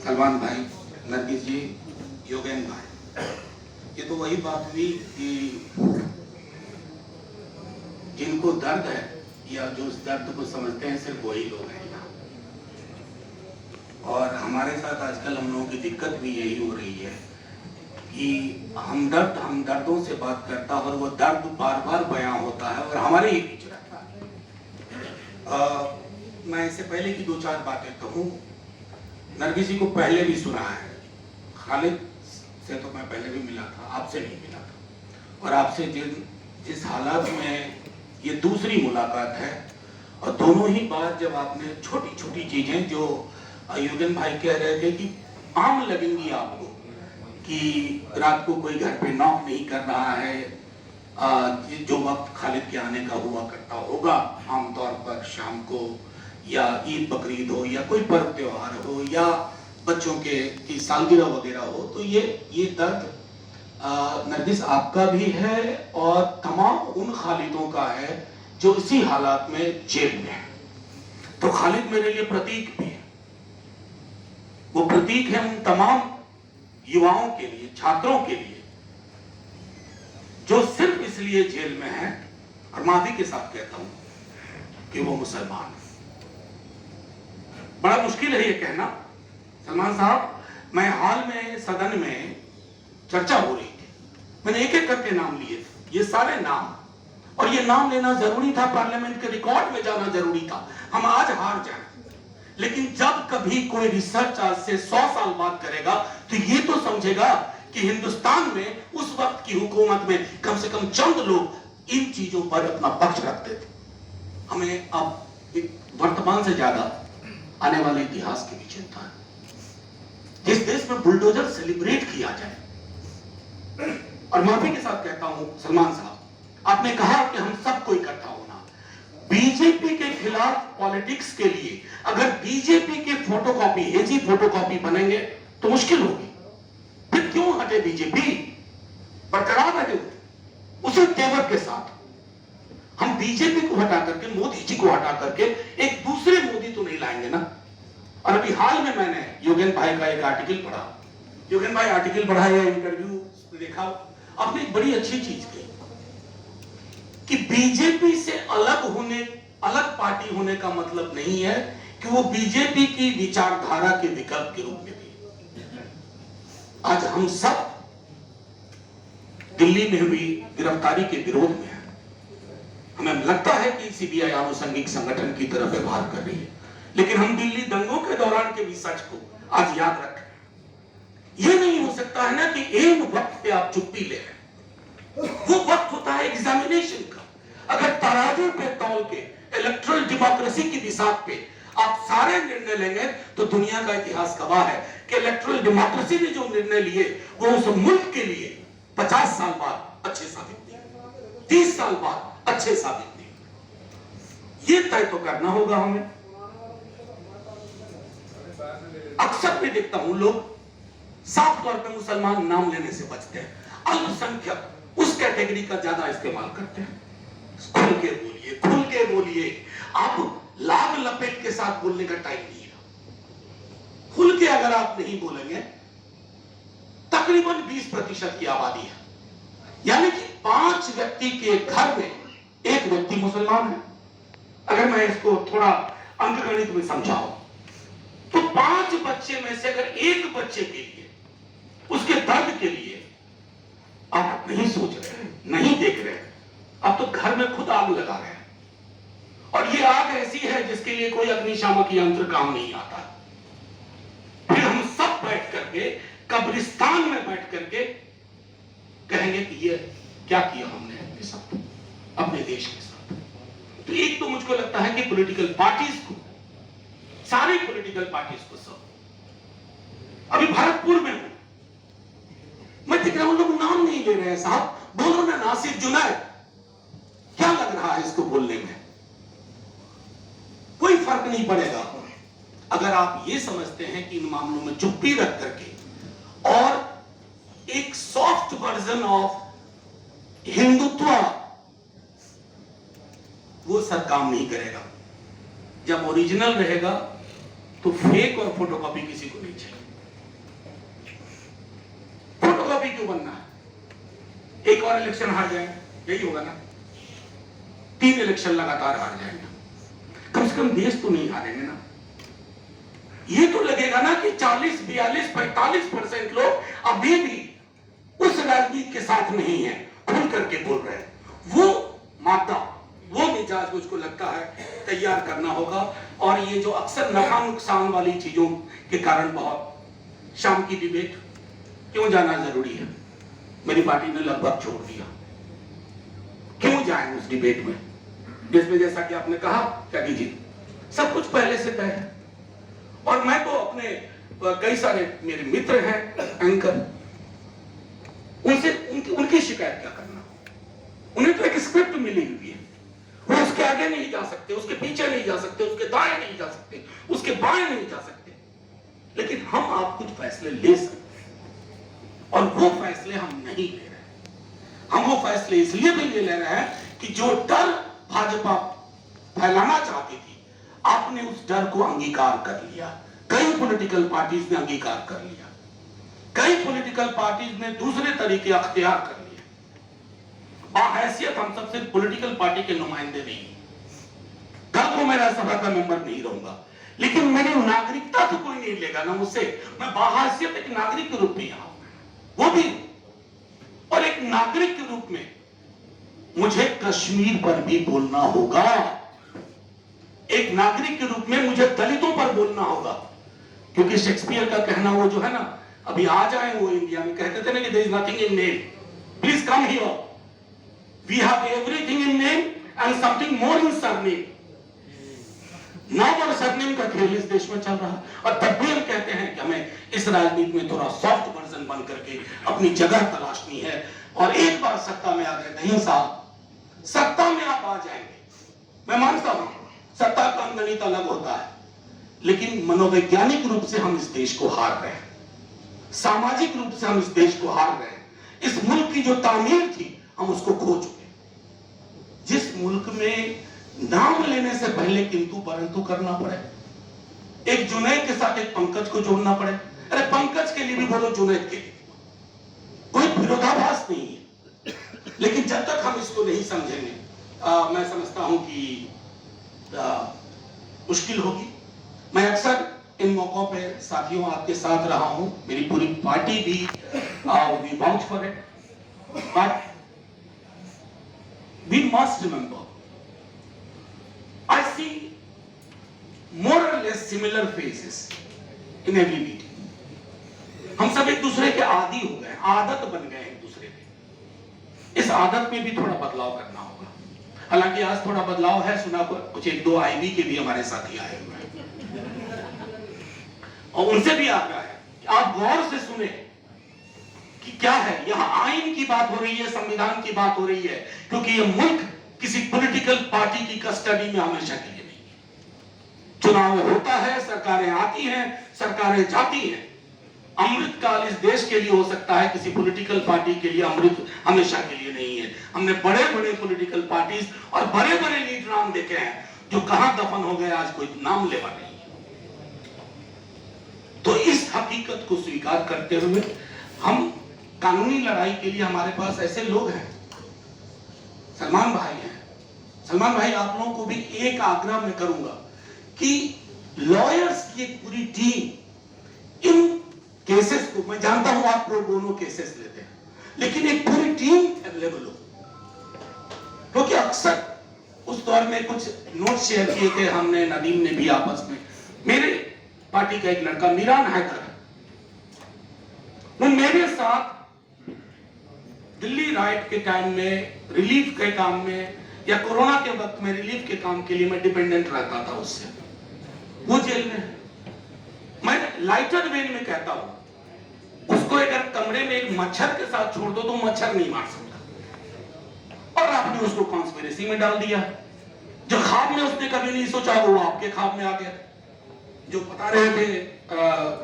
सलमान भाई, नरगिस जी, योगेन भाई, ये तो वही बात हुई कि जिनको दर्द है या जो उस दर्द को समझते हैं सिर्फ वही लोग हैं यहाँ। और हमारे साथ आजकल हम लोगों की दिक्कत भी यही हो रही है कि हमदर्दों से बात करता है और वो दर्द बार बार बयां होता है और हमारे ही बीच रहता है। मैं इससे पहले की दो चार बातें कहूँ। नरगिस जी को पहले भी सुना है, खालिद से तो मैं पहले भी मिला था, आपसे नहीं मिला था। और आपसे जिस हालात में ये दूसरी मुलाकात है, और दोनों ही बार जब आपने छोटी छोटी चीजें जो योगेन भाई कह रहे थे कि आम लगेंगी आपको, कि रात को कोई घर पे नॉक नहीं कर रहा है, जो वक्त खालिद के आने का हुआ करता होगा आमतौर पर शाम को, या ईद बकरीद हो या कोई पर्व त्योहार हो या बच्चों की सालगिरह वगैरह हो, तो ये दर्द नरगिस आपका भी है और तमाम उन खालिदों का है जो इसी हालात में जेल में है। तो खालिद मेरे लिए प्रतीक भी है, वो प्रतीक है उन तमाम युवाओं के लिए, छात्रों के लिए जो सिर्फ इसलिए जेल में है, और माफी के साथ कहता हूं कि वो मुसलमान है। बड़ा मुश्किल है ये कहना सलमान साहब। मैं हाल में सदन में चर्चा हो रही थी, मैंने एक एक करके नाम लिए थे, ये सारे नाम, और ये नाम लेना जरूरी था, पार्लियामेंट के रिकॉर्ड में जाना जरूरी था। हम आज हार जाए, लेकिन जब कभी कोई रिसर्च आज से 100 साल बाद करेगा तो ये तो समझेगा कि हिंदुस्तान में उस वक्त की हुकूमत में कम से कम चंद लोग इन चीजों पर अपना पक्ष रखते थे। हमें अब वर्तमान से ज्यादा आने वाले इतिहास की भी चिंता है। जिस देश में बुलडोजर सेलिब्रेट किया जाए, और माफी के साथ कहता हूं सलमान साहब, आपने कहा कि हम सबको इकट्ठा होना, बीजेपी के खिलाफ पॉलिटिक्स के लिए अगर बीजेपी के फोटोकॉपी, हेजी फोटोकॉपी बनेंगे तो मुश्किल होगी। फिर क्यों हटे बीजेपी, बरकरार रहे उसी तेवर के साथ। हम बीजेपी को हटा करके, मोदी जी को हटा करके एक दूसरे मोदी तो नहीं लाएंगे ना। और अभी हाल में मैंने योगेन भाई का एक आर्टिकल पढ़ा, योगेन भाई आर्टिकल पढ़ा या इंटरव्यू देखा, आपने एक बड़ी अच्छी चीज कही कि बीजेपी से अलग पार्टी होने का मतलब नहीं है कि वो बीजेपी की विचारधारा के विकल्प के रूप में भी। आज हम सब दिल्ली में हुई गिरफ्तारी के विरोध में है। हमें लगता है कि सीबीआई आनुषंगिक संगठन की तरफ व्यवहार कर रही है, लेकिन हम दिल्ली दंगों के दौरान के भी सच को आज याद रखें। यह नहीं हो सकता है ना कि एक वक्त पे आप चुप्पी ले रहे, वो वक्त होता है एग्जामिनेशन का। अगर तराजू पे तौल के इलेक्टोरल डेमोक्रेसी की बिसात पे आप सारे निर्णय लेंगे तो दुनिया का इतिहास गवाह है कि इलेक्टोरल डेमोक्रेसी ने जो निर्णय लिए वो उस मुल्क के लिए 50 साल बाद अच्छे साबित नहीं, 30 साल बाद अच्छे साबित नहीं। ये तय तो करना होगा हमें। अक्सर मैं देखता हूं लोग साफ तौर पे मुसलमान नाम लेने से बचते हैं, अल्पसंख्यक उस कैटेगरी का ज्यादा इस्तेमाल करते हैं। खुल के बोलिए, खुल के बोलिए। आप लाभ लपेट के साथ बोलने का टाइम नहीं है। खुल के अगर आप नहीं बोलेंगे, तकरीबन 20% की आबादी है, यानी कि 5 व्यक्ति के घर में एक व्यक्ति मुसलमान है। अगर मैं इसको थोड़ा अंकगणित में समझाऊं तो 5 बच्चे में से अगर एक बच्चे के लिए, उसके दर्द के लिए आप नहीं सोच रहे, नहीं देख रहे, आप तो घर में खुद आग लगा रहे हैं। और ये आग ऐसी है जिसके लिए कोई अग्निशामक यंत्र काम नहीं आता। फिर हम सब बैठ करके कब्रिस्तान में बैठ करके कहेंगे कि ये क्या किया हमने अपने साथ, अपने देश के साथ। तो एक तो मुझको लगता है कि पॉलिटिकल पार्टीज को, सारी पॉलिटिकल पार्टीज को सब, अभी भरतपुर में हूं मैं, देख रहा हूं लोग नाम नहीं ले रहे हैं। साहब बोलो ना, नासिर जुनैद, क्या लग रहा है इसको बोलने में? कोई फर्क नहीं पड़ेगा अगर आप ये समझते हैं कि इन मामलों में चुप्पी रख करके और एक सॉफ्ट वर्जन ऑफ हिंदुत्व, वो सब काम नहीं करेगा। जब ओरिजिनल रहेगा तो फेक और फोटोकॉपी किसी को नहीं चाहिए। क्यों बनना है? एक और इलेक्शन हार जाए, यही होगा ना। 3 इलेक्शन लगातार हार जाएंगे, कम से कम देश तो नहीं हारेंगे ना। ये तो लगेगा ना कि 40, 42, 45% लोग अभी भी उस राजनीति के साथ नहीं है, खुल करके बोल रहे हैं। वो मादा, वो मिजाज मुझको लगता है तैयार करना होगा। और ये जो अक्सर नफा नुकसान वाली चीजों के कारण बहुत, शाम की डिबेट क्यों जाना जरूरी है? मेरी पार्टी ने लगभग छोड़ दिया, क्यों जाए उस डिबेट में जिसमें, जैसा कि आपने कहा त्यागी जी, सब कुछ पहले से तय है। और मैं तो अपने कई सारे मेरे मित्र हैं एंकर, उनसे उनकी शिकायत क्या करना? उन्हें तो एक स्क्रिप्ट मिली हुई है, वो उसके आगे नहीं जा सकते, उसके पीछे नहीं जा सकते, उसके दाएं नहीं जा सकते, उसके बाएं नहीं जा सकते। लेकिन हम आप कुछ फैसले ले सकते हैं, और वो फैसले हम नहीं ले रहे। हम वो फैसले इसलिए भी ले ले रहे हैं कि जो डर भाजपा फैलाना चाहती थी, आपने उस डर को अंगीकार कर लिया। कई पॉलिटिकल पार्टीज ने अंगीकार कर लिया, कई पॉलिटिकल पार्टीज ने दूसरे तरीके अख्तियार कर लिए। बाहैसियत हम सब सिर्फ पॉलिटिकल पार्टी के नुमाइंदे नहीं, कल को मैं राज्यसभा का मेंबर नहीं रहूंगा, लेकिन मेरी नागरिकता तो कोई नहीं लेगा ना मुझसे। मैं बाहैसियत एक नागरिक के रूप में यहां, वो भी, और एक नागरिक के रूप में मुझे कश्मीर पर भी बोलना होगा। एक नागरिक के रूप में मुझे दलितों पर बोलना होगा, क्योंकि शेक्सपियर का कहना वो जो है ना, अभी आ जाए वो इंडिया में, कहते थे ना कि there is nothing in name, please come here, we have everything in name and something more in surname. नाम और सरनेम का खेल इस देश में चल रहा है, और तब भी हम कहते हैं कि हमें इस राजनीति में थोड़ा सॉफ्ट वर्जन बन करके अपनी जगह तलाशनी है। और एक बार सत्ता में आ गए, नहीं साहब, सत्ता में आप आ जाएंगे, मैं मानता हूं सत्ता का गणित अलग होता है, लेकिन मनोवैज्ञानिक रूप से हम इस देश को हार रहे हैं, सामाजिक रूप से हम इस देश को हार रहे हैं। इस मुल्क की जो तामीर थी हम उसको खो चुके। जिस मुल्क में नाम लेने से पहले किंतु परंतु करना पड़े, एक जुनैद के साथ एक पंकज को जोड़ना पड़े, अरे पंकज के लिए भी बोलो, जुनैद के लिए, कोई विरोधाभास नहीं है। लेकिन जब तक हम इसको नहीं समझेंगे, मैं समझता हूं कि मुश्किल होगी। मैं अक्सर इन मौकों पे साथियों आपके साथ रहा हूं, मेरी पूरी पार्टी भी we vouch for it, but we must remember I see more or less similar faces in every meeting. हम सब एक दूसरे के आदी हो गए, आदत बन गए एक दूसरे के। इस आदत में भी थोड़ा बदलाव करना होगा। हालांकि आज थोड़ा बदलाव है, सुना कुछ 1-2 आईबी के भी हमारे साथी आए हुए हैं, और उनसे भी आग्रह है कि आप गौर से सुने कि क्या है यहाँ। आइन की बात हो रही है, संविधान की बात हो रही है, क्योंकि ये मुल्क किसी पॉलिटिकल पार्टी की कस्टडी में हमेशा के लिए नहीं। चुनाव होता है, सरकारें आती हैं, सरकारें जाती हैं। अमृतकाल इस देश के लिए हो सकता है, किसी पॉलिटिकल पार्टी के लिए अमृत हमेशा के लिए नहीं है। हमने बड़े बड़े पॉलिटिकल पार्टीज और बड़े बड़े लीडर नाम देखे हैं जो कहां दफन हो गए, आज कोई नाम लेवा नहीं है। तो इस हकीकत को स्वीकार करते हुए हम कानूनी लड़ाई के लिए, हमारे पास ऐसे लोग हैं, सलमान भाई हैं। सलमान भाई, आप लोगों को भी एक आग्रह मैं करूंगा कि लॉयर्स की एक पूरी टीम इन केसेस को, मैं जानता हूं आप प्रो बोनो केसेस लेते हैं, लेकिन एक पूरी टीम अवेलेबल हो, क्योंकि अक्सर उस दौर में कुछ नोट शेयर किए थे हमने, नदीम ने भी आपस में। मेरे पार्टी का एक लड़का मीरान हैदर, वो मेरे साथ दिल्ली राइट के टाइम में, रिलीफ के काम में, या कोरोना के वक्त में रिलीफ के काम के लिए मैं डिपेंडेंट रहता था उससे। वो जेल में है। मैं लाइटर वेन में कहता हूं, उसको अगर कमरे में एक मच्छर के साथ छोड़ दो तो मच्छर नहीं मार सकता, और आपने उसको कॉन्स्पिरेसी में डाल दिया। जो ख्वाब में उसने कभी नहीं सोचा वो आपके ख्वाब में आ गया। जो बता रहे थे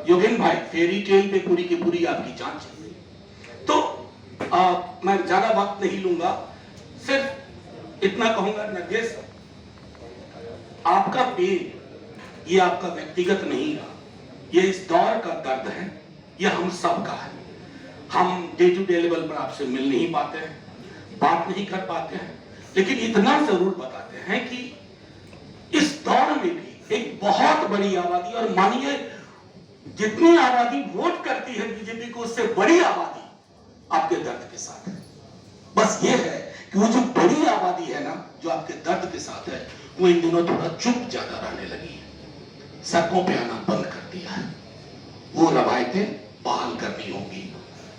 योगेन भाई, फेरी टेल पे पूरी की पूरी आपकी जांच चल रही। तो मैं ज्यादा वक्त नहीं लूंगा, सिर्फ इतना कहूंगा, नरगिस, आपका पेन ये आपका व्यक्तिगत नहीं रहा, ये इस दौर का दर्द है, ये हम सब का है। हम डे टू डे लेवल पर आपसे मिल नहीं पाते हैं, बात नहीं कर पाते हैं, लेकिन इतना जरूर बताते हैं कि इस दौर में भी एक बहुत बड़ी आबादी, और मानिए जितनी आबादी वोट करती है बीजेपी को, उससे बड़ी आबादी आपके दर्द के साथ है। बस ये है कि वो जो बड़ी आबादी है ना, जो आपके दर्द के साथ है, वो इन दिनों थोड़ा चुप ज्यादा रहने लगी है, सड़कों पे आना बंद कर दिया है। वो रवायतें बहाल करनी होगी।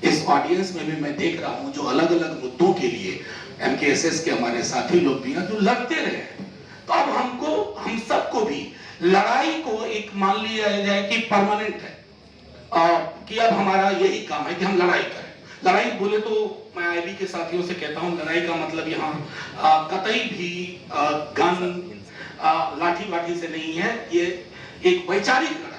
इस ऑडियंस में भी मैं देख रहा हूं जो अलग अलग मुद्दों के लिए एमकेएसएस के हमारे साथी लोग भी हैं जो लड़ते रहे। तो अब हम सबको भी लड़ाई को एक मान लिया जाए कि परमानेंट है, कि अब हमारा यही काम है कि हम लड़ाई करें। लड़ाई बोले तो मैं आईबी के साथियों से कहता हूं, लड़ाई का मतलब यहाँ कतई भी गन लाठी वाठी से नहीं है, ये एक वैचारिक लड़ाई,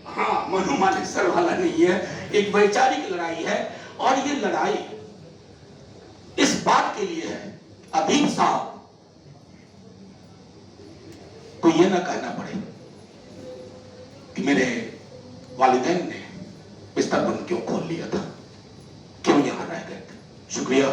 हाँ मनु मानेसर वाला नहीं है, एक वैचारिक लड़ाई है। और ये लड़ाई इस बात के लिए है, अभीम साहब को ये ना कहना पड़े कि मेरे वालिदैन ने बिस्तर बंद क्यों खोल लिया था, क्यों यहां रह गए थे। शुक्रिया।